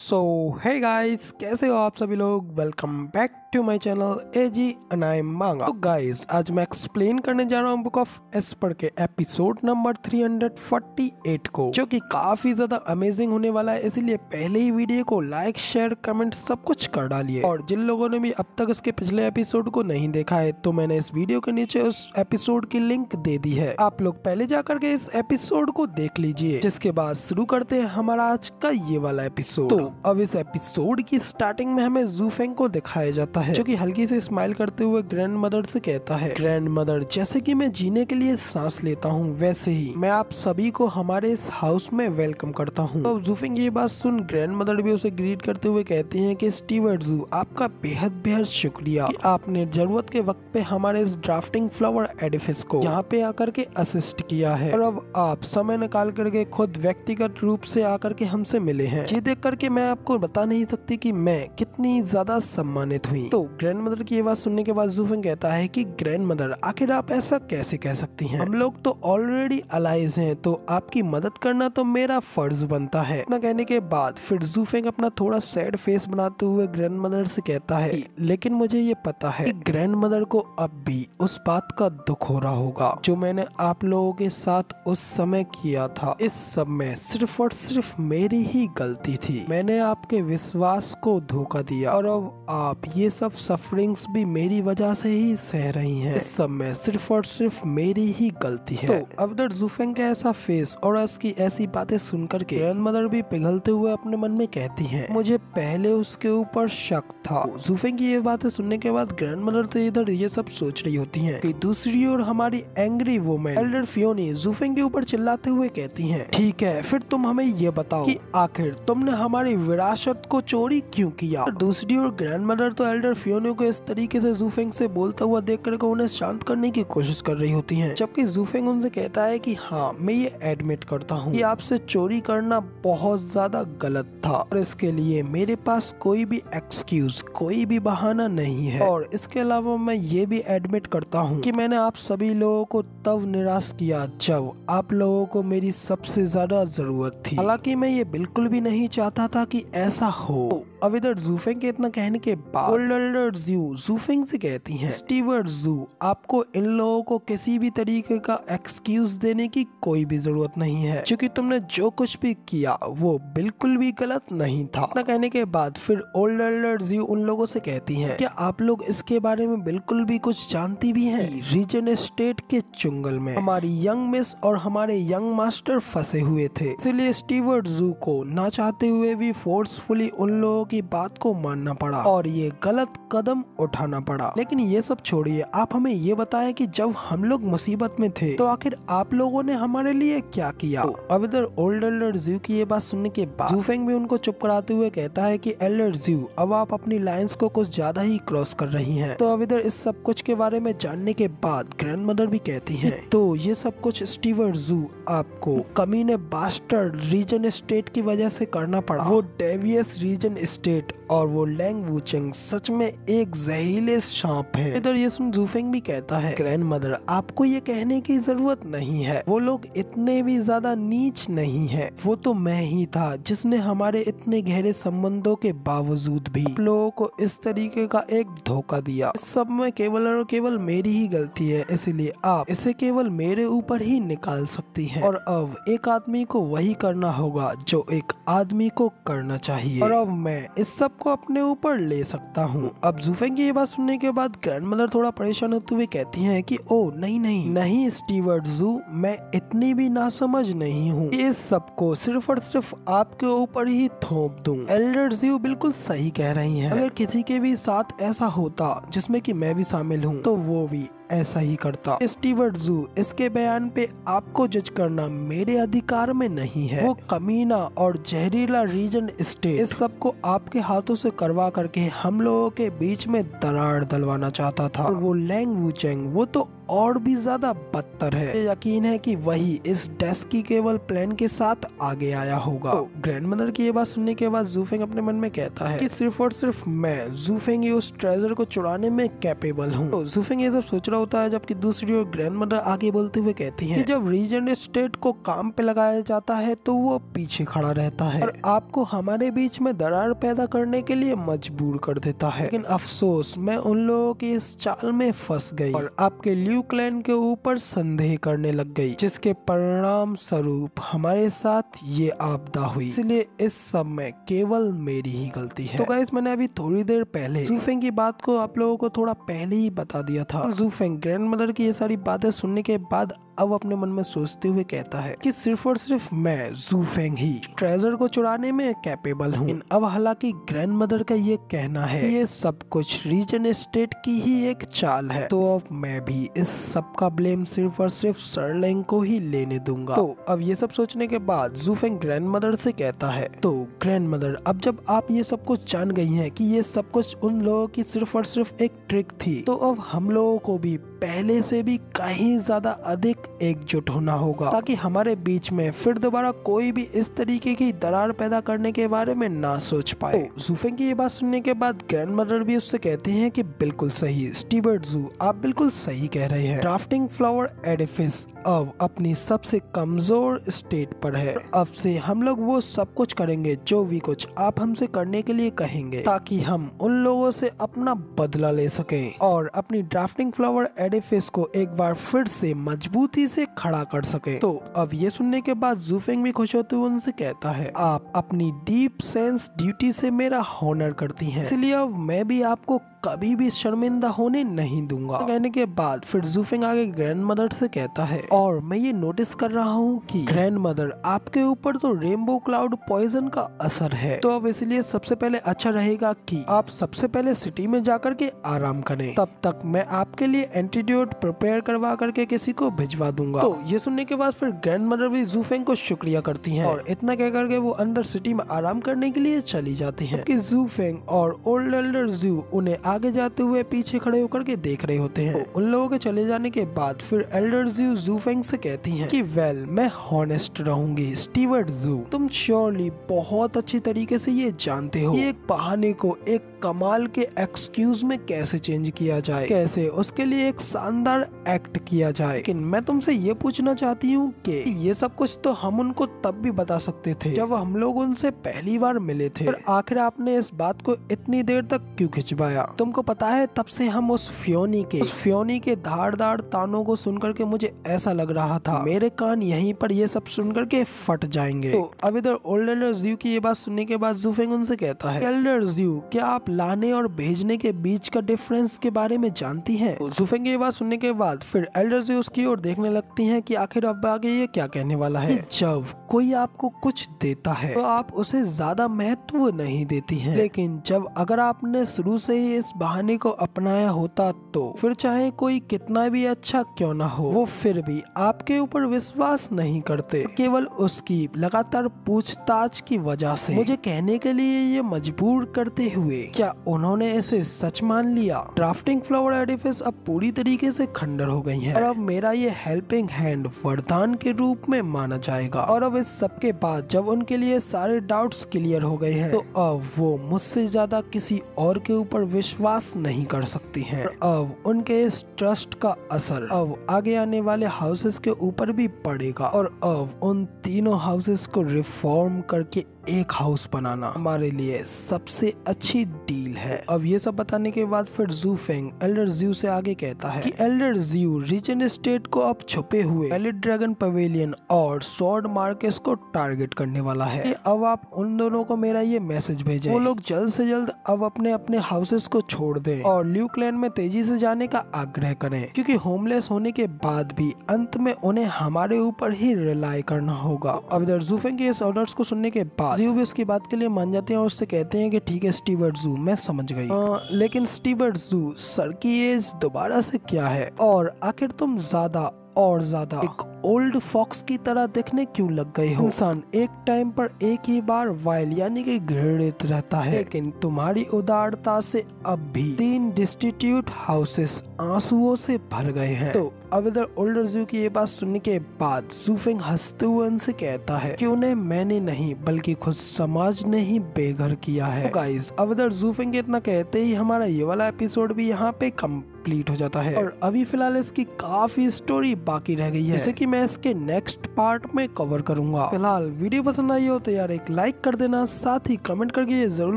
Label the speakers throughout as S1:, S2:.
S1: सो hey guys, कैसे हो आप सभी लोग। Welcome back to my channel AG and I am मांगा। तो गाइस, आज मैं एक्सप्लेन करने जा रहा हूँ बुक ऑफ एस्पर के एपिसोड नंबर 348 को, जो कि काफी ज्यादा अमेजिंग होने वाला है। इसीलिए पहले ही वीडियो को लाइक शेयर कमेंट सब कुछ कर डालिए। और जिन लोगों ने भी अब तक इसके पिछले एपिसोड को नहीं देखा है, तो मैंने इस वीडियो के नीचे उस एपिसोड की लिंक दे दी है। आप लोग पहले जाकर के इस एपिसोड को देख लीजिए, जिसके बाद शुरू करते हैं हमारा आज का ये वाला एपिसोड। तो अब इस एपिसोड की स्टार्टिंग में हमें जू फेंग को दिखाया जाता है, जो कि हल्की से स्माइल करते हुए ग्रैंड मदर से कहता है, ग्रैंड मदर, जैसे कि मैं जीने के लिए सांस लेता हूँ, वैसे ही मैं आप सभी को हमारे इस हाउस में वेलकम करता हूँ। तो जू फेंग ये बात सुन ग्रैंड मदर भी उसे ग्रीट करते हुए कहते हैं कि स्टीवर्ट जू, आपका बेहद बेहद शुक्रिया कि आपने जरूरत के वक्त पे हमारे इस ड्राफ्टिंग फ्लावर एडिफिस को यहाँ पे आकर के असिस्ट किया है, और अब आप समय निकाल करके खुद व्यक्तिगत रूप से आकर के हमसे मिले हैं। ये देख करके मैं आपको बता नहीं सकती कि मैं कितनी ज्यादा सम्मानित हुई। तो ग्रैंड मदर की ये बात सुनने के बाद जू फेंग कहता है कि ग्रैंड मदर, आखिर आप ऐसा कैसे कह सकती हैं? हम लोग तो ऑलरेडी अलाइज हैं, तो आपकी मदद करना तो मेरा फर्ज बनता है। इतना कहने के बाद फिर जू फेंग अपना थोड़ा सैड फेस बनाते हुए ग्रैंड मदर से कहता है, लेकिन मुझे ये पता है कि ग्रैंड मदर को अब भी उस बात का दुख हो रहा होगा जो मैंने आप लोगों के साथ उस समय किया था। इस सब में सिर्फ और सिर्फ मेरी ही गलती थी। मैंने आपके विश्वास को धोखा दिया, और अब आप ये सब सफरिंग्स भी मेरी वजह से ही सह रही हैं। इस सब में सिर्फ और सिर्फ मेरी ही गलती है। तो अब तक जू फेंग का ऐसा फेस और उसकी ऐसी बातें सुनकर के ग्रैंड मदर भी पिघलते हुए अपने मन में कहती हैं, मुझे पहले उसके ऊपर शक था। जू फेंग की ये बातें सुनने के बाद ग्रैंड मदर तो इधर ये सब सोच रही होती हैं कि दूसरी ओर हमारी एंग्री वुमेन एल्डर फियोनी जू फेंग के ऊपर चिल्लाते हुए कहती हैं, ठीक है, फिर तुम हमें ये बताओ कि आखिर तुमने हमारी विरासत को चोरी क्यों किया? दूसरी ओर ग्रैंड मदर तो एल्डर फियोनी को इस तरीके से जू फेंग से बोलता हुआ देख कर उन्हें शांत करने की कोशिश कर रही होती हैं, जबकि जू फेंग उनसे कहता है कि हाँ, मैं ये एडमिट करता हूँ कि आपसे चोरी करना बहुत ज्यादा गलत था, और इसके लिए मेरे पास कोई भी एक्सक्यूज, कोई भी बहाना नहीं है। और इसके अलावा मैं ये भी एडमिट करता हूँ कि मैंने आप सभी लोगों को तब निराश किया जब आप लोगों को मेरी सबसे ज्यादा जरूरत थी। हालांकि मैं ये बिल्कुल भी नहीं चाहता था कि ऐसा हो। अब इधर जू फेंग के इतना कहने के बाद एल्डर जू फेंग से कहती हैं, स्टीवर्ट जू, आपको इन लोगों को किसी भी तरीके का एक्सक्यूज देने की कोई भी जरूरत नहीं है, क्योंकि तुमने जो कुछ भी किया वो बिल्कुल भी गलत नहीं था। इतना कहने के बाद फिर एल्डर जू उन लोगों से कहती हैं, क्या आप लोग इसके बारे में बिल्कुल भी कुछ जानती भी हैं? रीजन स्टेट के चुंगल में हमारी यंग मिस और हमारे यंग मास्टर फंसे हुए थे, इसलिए स्टीवर्ट जू को ना चाहते हुए भी फोर्सफुली उन लोगों की बात को मानना पड़ा और ये गलत कदम उठाना पड़ा। लेकिन ये सब छोड़िए, आप हमें ये बताएं कि जब हम लोग मुसीबत में थे तो आखिर आप लोगों ने हमारे लिए क्या किया? तो अब इधर एल्डर जू की ये बात सुनने के बाद जू फेंग भी उनको चुप कराते हुए कहता है कि एल्डर जू, अब आप अपनी लाइंस को कुछ ज्यादा ही क्रॉस कर रही हैं। तो अब इधर इस सब कुछ के बारे में जानने के बाद ग्रैंड मदर भी कहती हैं, तो ये सब कुछ स्टीवर्ट जू आपको कमीने बास्टर्ड रीजन स्टेट की वजह से करना पड़ा। वो डेवियस रीजन स्टेट और वो लैंग वूचेंग सच में एक जहरीले सांप है। इधर ये सुन जू फेंग भी कहता है, ग्रैंड मदर, आपको ये कहने की जरूरत नहीं है, वो लोग इतने भी ज्यादा नीच नहीं है। वो तो मैं ही था जिसने हमारे इतने गहरे संबंधों के बावजूद भी लोगों को इस तरीके का एक धोखा दिया। इस सब में केवल और केवल मेरी ही गलती है, इसलिए आप इसे केवल मेरे ऊपर ही निकाल सकती हैं। और अब एक आदमी को वही करना होगा जो एक आदमी को करना चाहिए, और अब मैं इस सब को अपने ऊपर ले सकता हूँ। अब जू फेंग की ये बात सुनने के बाद ग्रैंड मदर थोड़ा परेशान होते हुए कहती हैं कि ओ नहीं नहीं नहीं स्टीवर्ट जू, मैं इतनी भी नासमझ नहीं हूँ, इस सब को सिर्फ और सिर्फ आपके ऊपर ही थोप दूं। एल्डर जू बिल्कुल सही कह रही हैं। अगर किसी के भी साथ ऐसा होता जिसमें कि मैं भी शामिल हूँ, तो वो भी ऐसा ही करता। स्टीवर्ट जू, इसके बयान पे आपको जज करना मेरे अधिकार में नहीं है। वो कमीना और जहरीला रीजन स्टेट इस सब को आपके हाथों से करवा करके हम लोगों के बीच में दरार डलवाना चाहता था। और वो लैंग वूचेंग, वो तो और भी ज्यादा बदतर है। मुझे यकीन है कि वही इस डेस्की केबल प्लान के साथ आगे आया होगा। तो ग्रैंडमदर की ये बात सुनने के बाद ज़ूफेंग अपने मन में कहता है कि सिर्फ और सिर्फ मैं ज़ूफेंग ही उस ट्रेजर को चुराने में कैपेबल हूँ। तो ज़ूफेंग ये सब सोच रहा होता है, जबकि दूसरी ओर ग्रैंडमदर आगे बोलते हुए कहती है कि जब रीजेंट स्टेट को काम पे लगाया जाता है तो वो पीछे खड़ा रहता है और आपको हमारे बीच में दरार पैदा करने के लिए मजबूर कर देता है। लेकिन अफसोस मैं उन लोगों की इस चाल में फंस गई और आपके ल्यू क्लैन के ऊपर संदेह करने लग गई, जिसके परिणाम स्वरूप हमारे साथ ये आपदा हुई। इसलिए इस सब में केवल मेरी ही गलती है। तो गाइस, मैंने अभी थोड़ी देर पहले ज़ूफेंग की बात को आप लोगों को थोड़ा पहले ही बता दिया था। ज़ूफेंग ग्रैंडमदर की ये सारी बातें सुनने के बाद अब अपने मन में सोचते हुए कहता है कि सिर्फ और सिर्फ मैं ज़ूफेंग ही ट्रेजर को चुराने में कैपेबल हूँ। अब हालांकि ग्रैंडमदर का ये कहना है ये सब कुछ रीजन स्टेट की ही एक चाल है, तो अब मैं भी इस सब का ब्लेम सिर्फ और सिर्फ सर्लिंग को ही लेने दूंगा। तो अब ये सब सोचने के बाद ज़ूफेंग ग्रैंडमदर से कहता है, तो ग्रैंडमदर अब जब आप ये सब कुछ जान गई हैं कि ये सब कुछ उन लोगों की सिर्फ और सिर्फ एक ट्रिक थी, तो अब हम लोगों को भी पहले से भी कहीं ज्यादा अधिक एकजुट होना होगा, ताकि हमारे बीच में फिर दोबारा कोई भी इस तरीके की दरार पैदा करने के बारे में ना सोच पाए। तो ज़ूफेंग की ये बात सुनने के बाद ग्रैंडमदर भी उससे कहते हैं कि बिल्कुल सही स्टीवर्ट ज़ू, आप बिल्कुल सही कह रहे हैं। ड्राफ्टिंग फ्लावर एडिफिस अब अपनी सबसे कमजोर स्टेट पर है। अब से हम लोग वो सब कुछ करेंगे जो भी कुछ आप हमसे करने के लिए कहेंगे, ताकि हम उन लोगों से अपना बदला ले सकें और अपनी ड्राफ्टिंग फ्लावर एडिफिस को एक बार फिर से मजबूती से खड़ा कर सके। तो अब ये सुनने के बाद ज़ूफेंग भी खुश होते हुए उनसे कहता है, आप अपनी डीप सेंस ड्यूटी से मेरा हॉनर करती हैं, इसलिए अब मैं भी आपको कभी भी शर्मिंदा होने नहीं दूंगा। कहने के बाद फिर ज़ूफेंग आगे ग्रैंडमदर से कहता है, और मैं ये नोटिस कर रहा हूँ कि ग्रैंडमदर आपके ऊपर तो रेनबो क्लाउड पॉइजन का असर है, तो अब इसलिए सबसे पहले अच्छा रहेगा कि आप सबसे पहले सिटी में जाकर के आराम करें, तब तक मैं आपके लिए एंटीडोट प्रिपेयर करवा करके किसी को भिजवा दूंगा। तो ये सुनने के बाद फिर ग्रैंडमदर भी ज़ूफेंग को शुक्रिया करती हैं और इतना कह करके वो अंदर सिटी में आराम करने के लिए चली जाती हैं। कि ज़ूफेंग और ओल्ड एल्डर ज़ू उन्हें आगे जाते हुए पीछे खड़े होकर के देख रहे होते हैं। तो उन लोगों के चले जाने के बाद फिर एल्डर ज़ू ज़ूफेंग से कहती हैं कि वेल, मैं हॉनेस्ट रहूंगी स्टीवर्ट ज़ू, तुम श्योरली बहुत अच्छी तरीके से ये जानते हो एक बहाने को एक कमाल के एक्सक्यूज में कैसे चेंज किया जाए, कैसे उसके लिए एक शानदार एक्ट किया जाए। लेकिन मैं तुमसे ये पूछना चाहती हूँ कि ये सब कुछ तो हम उनको तब भी बता सकते थे जब हम लोग उनसे पहली बार मिले थे, पर आखिर आपने इस बात को इतनी देर तक क्यों खिंचवाया? तुमको पता है तब से हम उस फ्योनी के धारदार तानों को सुनकर के मुझे ऐसा लग रहा था मेरे कान यहीं पर ये सब सुनकर के फट जाएंगे। तो अब इधर ओल्ड एल्डर ज़ू की ये बात सुनने के बाद ज़ूफेंग उनसे कहता है, एल्डर ज़ू, क्या आप लाने और भेजने के बीच का डिफरेंस के बारे में जानती हैं? तो ज़ूफेंग की ये बात सुनने के बाद फिर एल्डर ज़ू उसकी ओर देखने लगती हैं कि आखिर अब आगे ये क्या कहने वाला है। जब कोई आपको कुछ देता है तो आप उसे ज्यादा महत्व नहीं देती हैं, लेकिन जब अगर आपने शुरू से ही इस बहाने को अपनाया होता तो फिर चाहे कोई कितना भी अच्छा क्यों ना हो, वो फिर भी आपके ऊपर विश्वास नहीं करते, केवल उसकी लगातार पूछताछ की वजह से मुझे कहने के लिए ये मजबूर करते हुए क्या उन्होंने इसे सच मान लिया? ड्राफ्टिंग फ्लावर एडिफिस अब पूरी तरीके से खंडर हो गई है और अब मेरा ये हेल्पिंग हैंड वरदान के रूप में माना जाएगा। और अब इस सब के बाद जब उनके लिए सारे डाउट्स क्लियर हो गए हैं तो अब वो मुझसे ज्यादा किसी और के ऊपर विश्वास नहीं कर सकती हैं। अब उनके इस ट्रस्ट का असर अब आगे आने वाले हाउसेस के ऊपर भी पड़ेगा और अब उन तीनों हाउसेस को रिफॉर्म करके एक हाउस बनाना हमारे लिए सबसे अच्छी डील है। अब ये सब बताने के बाद फिर ज़ूफेंग एल्डर ज़ू से आगे कहता है कि एल्डर ज़ू रीजन स्टेट को अब छुपे हुए एलिट ड्रैगन पवेलियन और स्वॉर्ड मार्केस को टारगेट करने वाला है। कि अब आप उन दोनों को मेरा ये मैसेज भेजें, वो लोग जल्द से जल्द अब अपने अपने हाउसेस को छोड़ दें और ल्यू क्लैन में तेजी से जाने का आग्रह करें, क्योंकि होमलेस होने के बाद भी अंत में उन्हें हमारे ऊपर ही रिलाई करना होगा। अब इधर ज़ूफेंग के इस ऑर्डर्स को सुनने के बाद ज़ू भी उसकी बात के लिए मान जाते हैं और उससे कहते हैं कि ठीक है स्टीवर्ट ज़ू, मैं समझ गई। लेकिन स्टीवर्ट ज़ू, सर की एज दोबारा से क्या है और आखिर तुम ज्यादा और ज्यादा एक ओल्ड फॉक्स की तरह देखने क्यों लग गए हो? इंसान एक टाइम पर एक ही बार वाइल यानी कि घृणित रहता है, लेकिन तुम्हारी उदारता से अब भी 3 डिस्टिट्यूट हाउसेस आंसुओं से भर गए हैं। तो अब इधर ओल्डर जू की ये बात सुनने के बाद जूफेंग हंसते हुए उनसे कहता है कि उन्हें मैंने नहीं बल्कि खुद समाज ने ही बेघर किया है। तो गाइस अब इधर जूफेंग इतना कहते ही हमारा ये वाला एपिसोड भी यहाँ पे कंप्लीट हो जाता है और अभी फिलहाल इसकी काफी स्टोरी बाकी रह गई है, जैसे कि मैं इसके नेक्स्ट पार्ट में कवर करूंगा। फिलहाल वीडियो पसंद आई हो तो यार एक लाइक कर देना, साथ ही कमेंट करके ये जरूर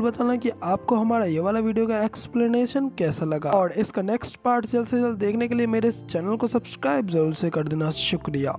S1: बताना कि आपको हमारा ये वाला वीडियो का एक्सप्लेनेशन कैसा लगा, और इसका नेक्स्ट पार्ट जल्द से जल्द देखने के लिए मेरे इस चैनल को सब्सक्राइब जरूर से कर देना। शुक्रिया।